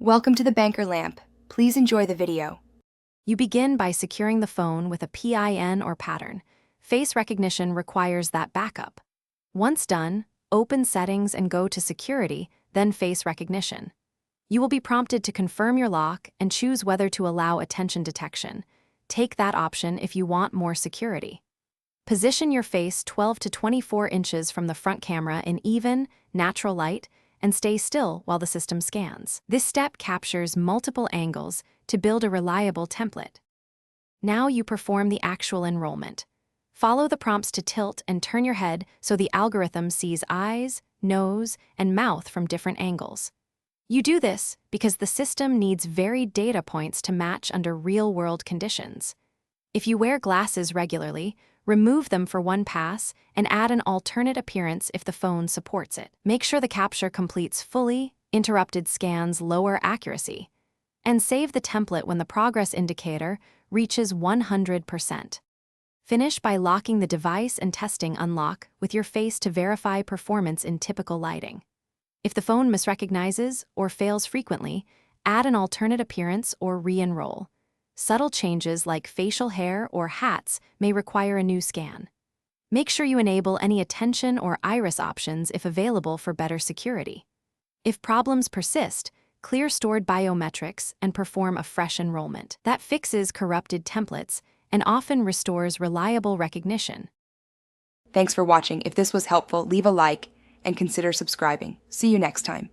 Welcome to the Banker Lamp. Please enjoy the video. You begin by securing the phone with a PIN or pattern. Face recognition requires that backup. Once done, open Settings and go to Security, then Face Recognition. You will be prompted to confirm your lock and choose whether to allow attention detection. Take that option if you want more security. Position your face 12 to 24 inches from the front camera in even, natural light, and stay still while the system scans. This step captures multiple angles to build a reliable template. Now you perform the actual enrollment. Follow the prompts to tilt and turn your head so the algorithm sees eyes, nose, and mouth from different angles. You do this because the system needs varied data points to match under real-world conditions. If you wear glasses regularly, remove them for one pass and add an alternate appearance if the phone supports it. Make sure the capture completes fully, interrupted scans lower accuracy, and save the template when the progress indicator reaches 100%. Finish by locking the device and testing unlock with your face to verify performance in typical lighting. If the phone misrecognizes or fails frequently, add an alternate appearance or re-enroll. Subtle changes like facial hair or hats may require a new scan. Make sure you enable any attention or iris options if available for better security. If problems persist, clear stored biometrics and perform a fresh enrollment. That fixes corrupted templates and often restores reliable recognition. Thanks for watching. If this was helpful, leave a like and consider subscribing. See you next time.